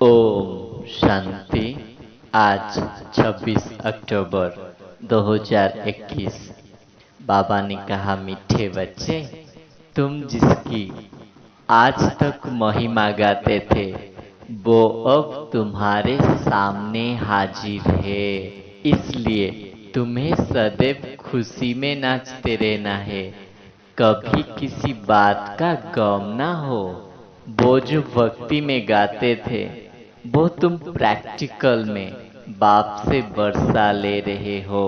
ओम शांति। आज 26 अक्टूबर 2021। बाबा ने कहा, मीठे बच्चे, तुम जिसकी आज तक महिमा गाते थे वो अब तुम्हारे सामने हाजिर है। इसलिए तुम्हें सदैव खुशी में नाचते रहना है। कभी किसी बात का गम ना हो। वो जो भक्ति में गाते थे वो तुम प्रैक्टिकल में बाप से वर्षा ले रहे हो।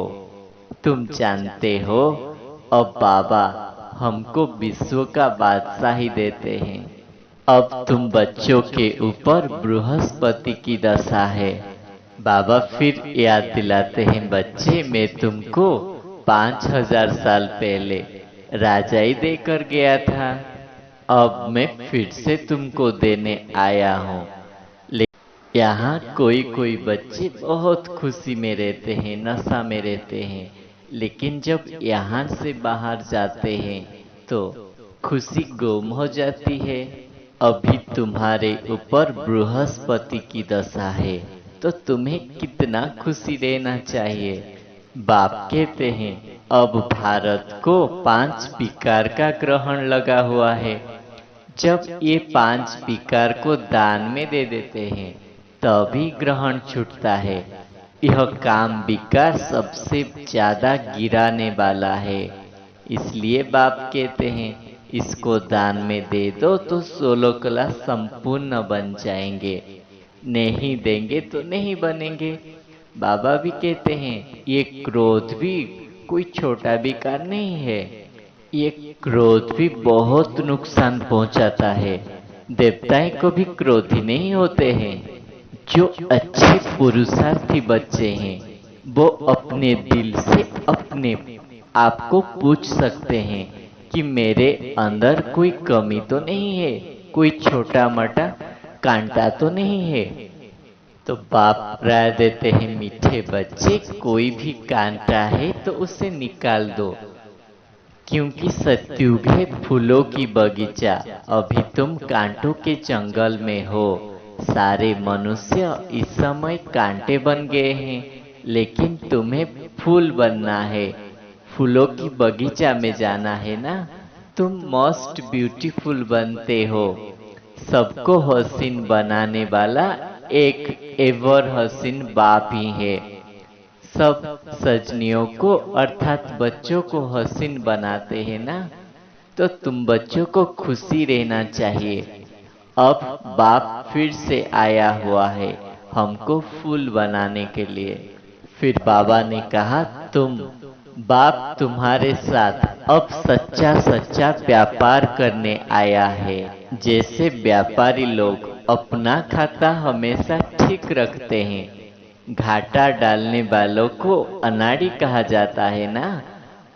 तुम जानते हो अब बाबा हमको विश्व का बादशाही देते हैं। अब तुम बच्चों के ऊपर बृहस्पति की दशा है। बाबा फिर याद दिलाते हैं, बच्चे मैं तुमको 5000 साल पहले राजाई देकर गया था। अब मैं फिर से तुमको देने आया हूँ। यहाँ कोई कोई बच्चे बहुत खुशी में रहते हैं, नशा में रहते हैं, लेकिन जब यहाँ से बाहर जाते हैं तो खुशी गुम हो जाती है। अभी तुम्हारे ऊपर बृहस्पति की दशा है तो तुम्हें कितना खुशी रहना चाहिए। बाप कहते हैं अब भारत को 5 विकार का ग्रहण लगा हुआ है। जब ये 5 विकार को दान में दे देते हैं तभी ग्रहण छूटता है। यह काम विकार सबसे ज्यादा गिराने वाला है। इसलिए बाप कहते हैं इसको दान में दे दो तो 16 कला संपूर्ण बन जाएंगे, नहीं देंगे तो नहीं बनेंगे। बाबा भी कहते हैं ये क्रोध भी कोई छोटा विकार नहीं है। ये क्रोध भी बहुत नुकसान पहुंचाता है। देवताएं को भी क्रोधी नहीं होते हैं। जो अच्छे पुरुषार्थी बच्चे हैं वो अपने दिल से अपने आप को पूछ सकते हैं कि मेरे अंदर कोई कमी तो नहीं है, कोई छोटा मोटा कांटा तो नहीं है। तो बाप राय देते हैं, मीठे बच्चे, कोई भी कांटा है तो उसे निकाल दो, क्योंकि सत्युग है फूलों की बगीचा। अभी तुम कांटों के जंगल में हो। सारे मनुष्य इस समय कांटे बन गए हैं, लेकिन तुम्हें फूल बनना है, फूलों की बगीचा में जाना है ना। तुम मोस्ट ब्यूटीफुल बनते हो। सबको हसीन बनाने वाला एक एवर हसीन बाप ही है। सब सजनियों को अर्थात बच्चों को हसीन बनाते हैं ना। तो तुम बच्चों को खुशी रहना चाहिए। अब बाप फिर से आया हुआ है हमको फूल बनाने के लिए। फिर बाबा ने कहा, बाप तुम्हारे साथ अब सच्चा सच्चा व्यापार करने आया है। जैसे व्यापारी लोग अपना खाता हमेशा ठीक रखते हैं, घाटा डालने वालों को अनाड़ी कहा जाता है ना।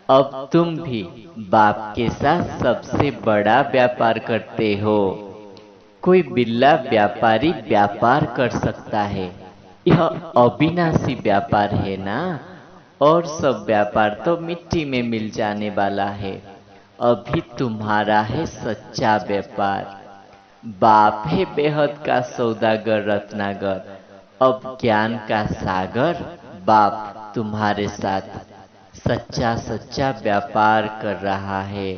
अब तुम भी बाप के साथ सबसे बड़ा व्यापार करते हो। कोई बिल्ला व्यापारी व्यापार कर सकता है, यह अविनाशी व्यापार है ना। और सब व्यापार तो मिट्टी में मिल जाने वाला है। अभी तुम्हारा है सच्चा व्यापार। बाप है बेहद का सौदागर रत्नागर। अब ज्ञान का सागर बाप तुम्हारे साथ सच्चा सच्चा व्यापार कर रहा है।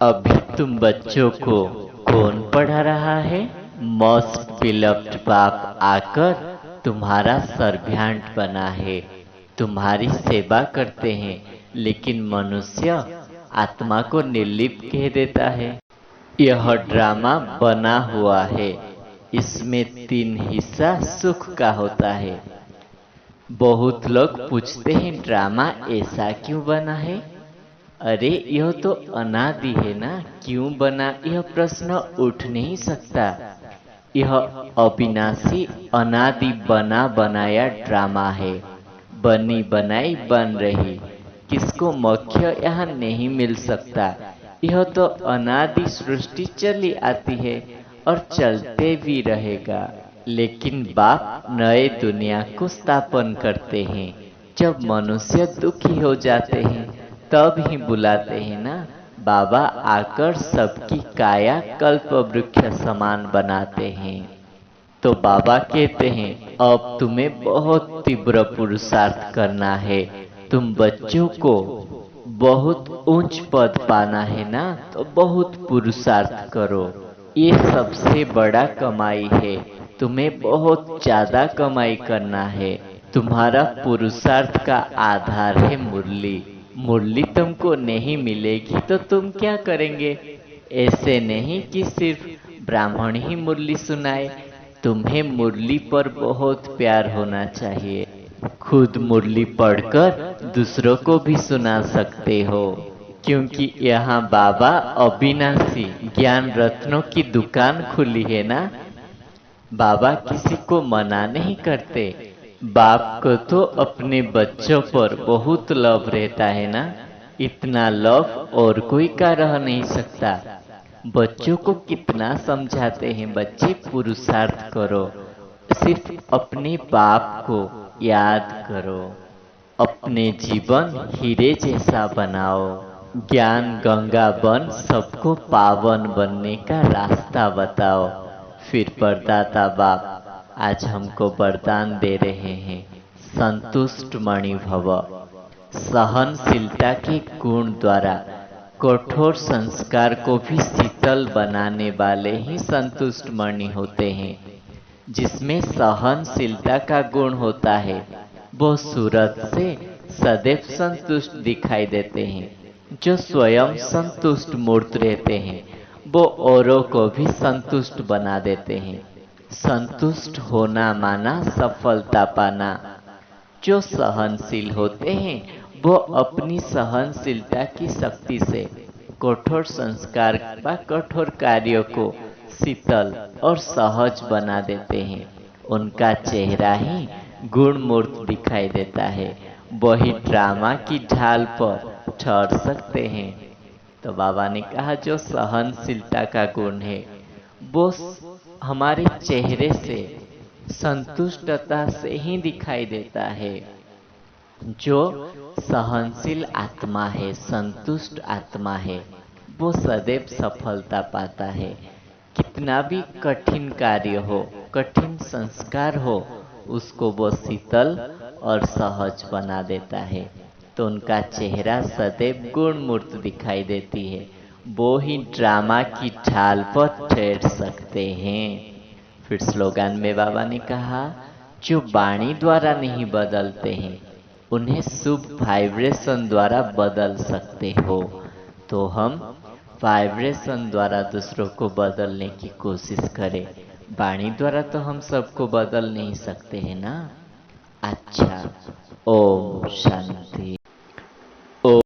अभी तुम बच्चों को कौन पढ़ा रहा है? मोस्ट बिलव्ड बाप आकर तुम्हारा सर्वेंट बना है, तुम्हारी सेवा करते हैं। लेकिन मनुष्य आत्मा को निर्लिप्त कह देता है। यह ड्रामा बना हुआ है, इसमें 3 हिस्सा सुख का होता है। बहुत लोग पूछते हैं ड्रामा ऐसा क्यों बना है? अरे यह तो अनादि है ना, क्यों बना यह प्रश्न उठ नहीं सकता। यह अविनाशी अनादि बना बनाया ड्रामा है। बनी बनाई बन रही, किसको मोक्ष यहाँ नहीं मिल सकता। यह तो अनादि सृष्टि चली आती है और चलते भी रहेगा। लेकिन बाप नए दुनिया को स्थापन करते हैं। जब मनुष्य दुखी हो जाते हैं तब ही बुलाते हैं ना। बाबा आकर सबकी काया कल्प वृक्ष समान बनाते हैं। तो बाबा कहते हैं अब तुम्हें बहुत तीव्र पुरुषार्थ करना है। तुम बच्चों को बहुत ऊंच पद पाना है ना, तो बहुत पुरुषार्थ करो। ये सबसे बड़ा कमाई है। तुम्हें बहुत ज्यादा कमाई करना है। तुम्हारा पुरुषार्थ का आधार है मुरली। मुरली तुमको नहीं मिलेगी तो तुम क्या करेंगे? ऐसे नहीं कि सिर्फ ब्राह्मण ही मुरली सुनाए। तुम्हें मुरली पर बहुत प्यार होना चाहिए। खुद मुरली पढ़कर दूसरों को भी सुना सकते हो, क्योंकि यहाँ बाबा अविनाशी ज्ञान रत्नों की दुकान खुली है ना। बाबा किसी को मना नहीं करते। बाप को तो अपने बच्चों पर बहुत लव रहता है ना। इतना लव और कोई का रह नहीं सकता। बच्चों को कितना समझाते हैं, बच्चे पुरुषार्थ करो, सिर्फ अपने बाप को याद करो, अपने जीवन हीरे जैसा बनाओ, ज्ञान गंगा बन सबको पावन बनने का रास्ता बताओ। फिर वरदाता बाप आज हमको वरदान दे रहे हैं, संतुष्ट मणि भव। सहनशीलता के गुण द्वारा कठोर संस्कार को भी शीतल बनाने वाले ही संतुष्ट मणि होते हैं। जिसमें सहनशीलता का गुण होता है वो सूरत से सदैव संतुष्ट दिखाई देते हैं। जो स्वयं संतुष्ट मूर्त रहते हैं वो औरों को भी संतुष्ट बना देते हैं। संतुष्ट होना माना सफलता पाना। जो सहनशील होते हैं वो अपनी सहनशीलता की शक्ति से कठोर संस्कार व कठोर कार्यों को शीतल और सहज बना देते हैं। उनका चेहरा ही गुणमूर्त दिखाई देता है। वही ड्रामा की ढाल पर ठहर सकते हैं। तो बाबा ने कहा जो सहनशीलता का गुण है वो हमारे चेहरे से संतुष्टता से ही दिखाई देता है। जो सहनशील आत्मा है, संतुष्ट आत्मा है, वो सदैव सफलता पाता है। कितना भी कठिन कार्य हो, कठिन संस्कार हो, उसको वो शीतल और सहज बना देता है। तो उनका चेहरा सदैव गुणमूर्त दिखाई देती है। वो ही ड्रामा की ढाल पर ठहर सकते हैं। फिर स्लोगन में बाबा ने कहा जो वाणी द्वारा नहीं बदलते हैं उन्हें शुभ वाइब्रेशन द्वारा बदल सकते हो। तो हम वाइब्रेशन द्वारा दूसरों को बदलने की कोशिश करें। वाणी द्वारा तो हम सबको बदल नहीं सकते हैं ना। अच्छा, ओम शांति।